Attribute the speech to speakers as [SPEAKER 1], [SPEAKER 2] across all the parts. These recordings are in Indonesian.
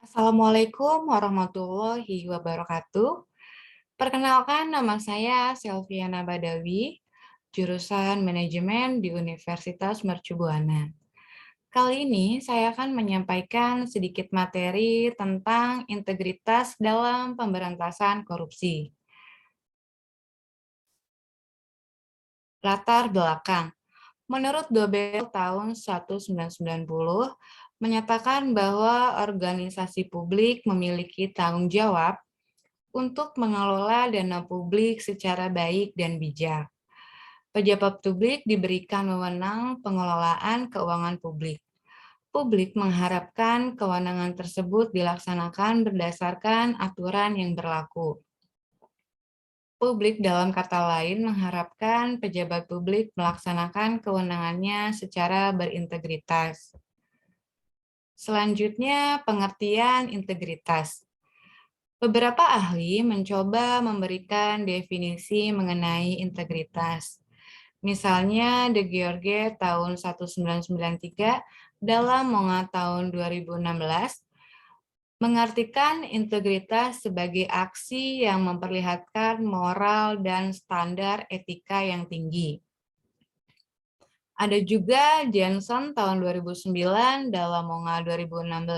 [SPEAKER 1] Assalamualaikum warahmatullahi wabarakatuh. Perkenalkan, nama saya Selviana Badawi, jurusan Manajemen di Universitas Mercu Buana. Kali ini saya akan menyampaikan sedikit materi tentang integritas dalam pemberantasan korupsi. Latar belakang. Menurut Dobel tahun 1990, menyatakan bahwa organisasi publik memiliki tanggung jawab untuk mengelola dana publik secara baik dan bijak. Pejabat publik diberikan wewenang pengelolaan keuangan publik. Publik mengharapkan kewenangan tersebut dilaksanakan berdasarkan aturan yang berlaku. Publik dalam kata lain mengharapkan pejabat publik melaksanakan kewenangannya secara berintegritas. Selanjutnya, pengertian integritas. Beberapa ahli mencoba memberikan definisi mengenai integritas. Misalnya, De George tahun 1993 dalam Monga tahun 2016 mengartikan integritas sebagai aksi yang memperlihatkan moral dan standar etika yang tinggi. Ada juga Jensen tahun 2009 dalam Monga 2016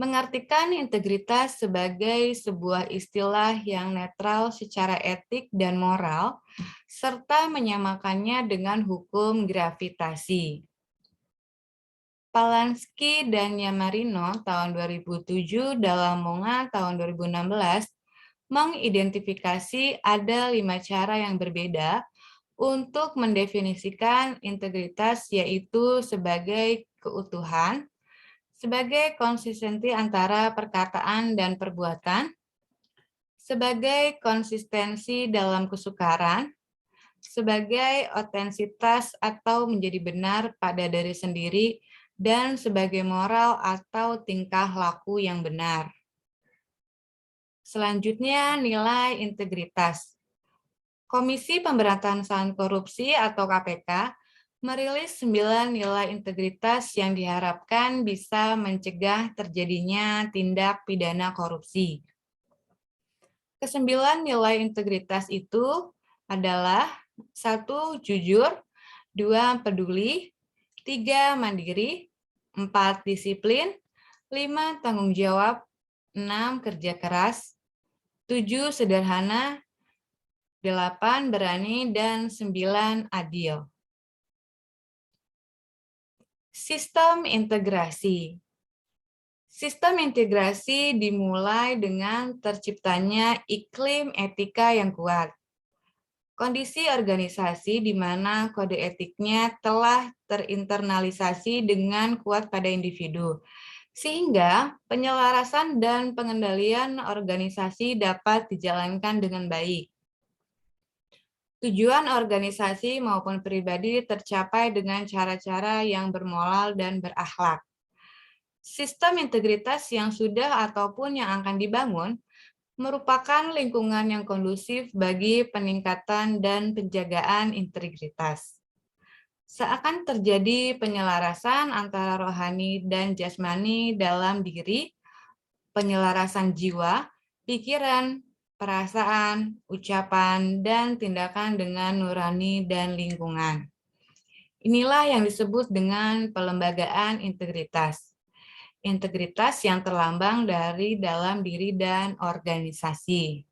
[SPEAKER 1] mengartikan integritas sebagai sebuah istilah yang netral secara etik dan moral, serta menyamakannya dengan hukum gravitasi. Palansky dan Yamarino tahun 2007 dalam Monga tahun 2016 mengidentifikasi ada 5 cara yang berbeda untuk mendefinisikan integritas, yaitu sebagai keutuhan, sebagai konsistensi antara perkataan dan perbuatan, sebagai konsistensi dalam kesukaran, sebagai otentitas atau menjadi benar pada diri sendiri, dan sebagai moral atau tingkah laku yang benar. Selanjutnya, nilai integritas. Komisi Pemberantasan Korupsi atau KPK merilis 9 nilai integritas yang diharapkan bisa mencegah terjadinya tindak pidana korupsi. Kesembilan nilai integritas itu adalah 1. Jujur, 2. Peduli, 3. Mandiri, 4. Disiplin, 5. Tanggung jawab, 6. Kerja keras, 7. Sederhana, 8. Berani, dan 9. Adil. Sistem integrasi. Sistem integrasi dimulai dengan terciptanya iklim etika yang kuat. Kondisi organisasi di mana kode etiknya telah terinternalisasi dengan kuat pada individu, sehingga penyelarasan dan pengendalian organisasi dapat dijalankan dengan baik. Tujuan organisasi maupun pribadi tercapai dengan cara-cara yang bermoral dan berakhlak. Sistem integritas yang sudah ataupun yang akan dibangun merupakan lingkungan yang kondusif bagi peningkatan dan penjagaan integritas. Seakan terjadi penyelarasan antara rohani dan jasmani dalam diri, penyelarasan jiwa, pikiran, perasaan, ucapan, dan tindakan dengan nurani dan lingkungan. Inilah yang disebut dengan pelembagaan integritas. Integritas yang terlambang dari dalam diri dan organisasi.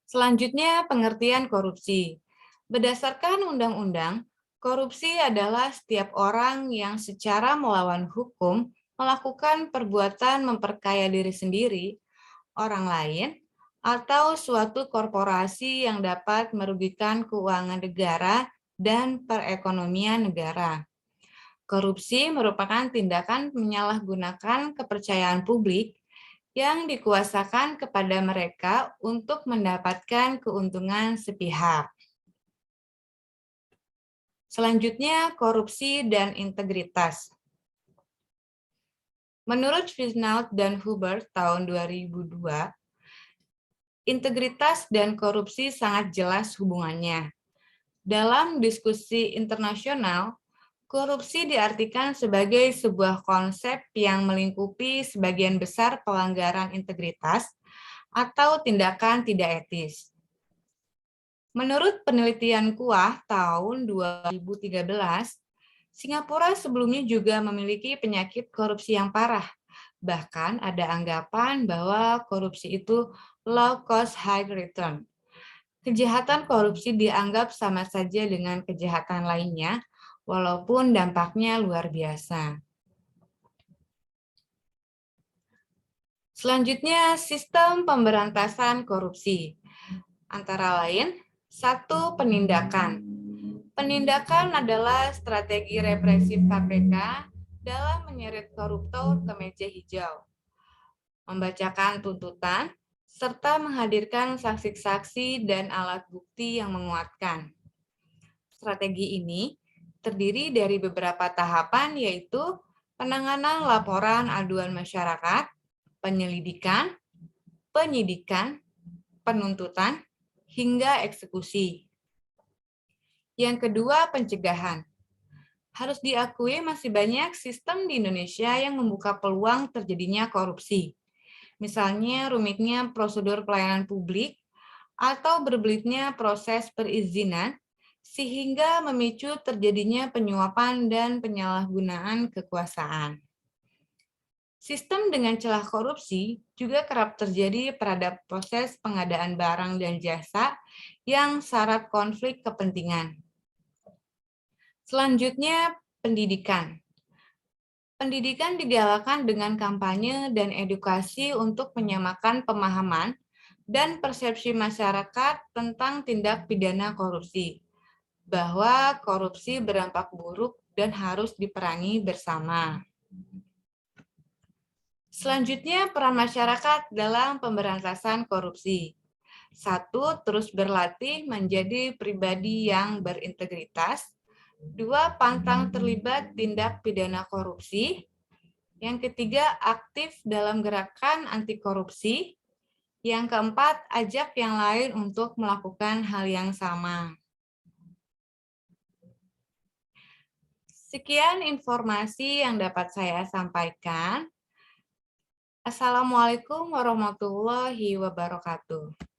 [SPEAKER 1] Selanjutnya, pengertian korupsi. Berdasarkan undang-undang, korupsi adalah setiap orang yang secara melawan hukum melakukan perbuatan memperkaya diri sendiri, orang lain, atau suatu korporasi yang dapat merugikan keuangan negara dan perekonomian negara. Korupsi merupakan tindakan menyalahgunakan kepercayaan publik yang dikuasakan kepada mereka untuk mendapatkan keuntungan sepihak. Selanjutnya, korupsi dan integritas. Menurut Fisnault dan Hubert tahun 2002, integritas dan korupsi sangat jelas hubungannya. Dalam diskusi internasional, Korupsi diartikan sebagai sebuah konsep yang melingkupi sebagian besar pelanggaran integritas atau tindakan tidak etis. Menurut penelitian Kuah tahun 2013, Singapura sebelumnya juga memiliki penyakit korupsi yang parah. Bahkan ada anggapan bahwa korupsi itu low cost high return. Kejahatan korupsi dianggap sama saja dengan kejahatan lainnya, walaupun dampaknya luar biasa. Selanjutnya, sistem pemberantasan korupsi. Antara lain, 1. Penindakan. Penindakan adalah strategi represif KPK dalam menyeret koruptor ke meja hijau, membacakan tuntutan, serta menghadirkan saksi-saksi dan alat bukti yang menguatkan. Strategi ini terdiri dari beberapa tahapan, yaitu penanganan laporan aduan masyarakat, penyelidikan, penyidikan, penuntutan, hingga eksekusi. Yang kedua, pencegahan. Harus diakui masih banyak sistem di Indonesia yang membuka peluang terjadinya korupsi. Misalnya rumitnya prosedur pelayanan publik atau berbelitnya proses perizinan, sehingga memicu terjadinya penyuapan dan penyalahgunaan kekuasaan. Sistem dengan celah korupsi juga kerap terjadi pada proses pengadaan barang dan jasa yang syarat konflik kepentingan. Selanjutnya, pendidikan. Pendidikan digalakan dengan kampanye dan edukasi untuk menyamakan pemahaman dan persepsi masyarakat tentang tindak pidana korupsi, bahwa korupsi berdampak buruk dan harus diperangi bersama. Selanjutnya, peran masyarakat dalam pemberantasan korupsi. 1. Terus berlatih menjadi pribadi yang berintegritas. 2. Pantang terlibat tindak pidana korupsi. Yang ketiga, aktif dalam gerakan anti korupsi. Yang keempat, ajak yang lain untuk melakukan hal yang sama. Sekian informasi yang dapat saya sampaikan. Assalamualaikum warahmatullahi wabarakatuh.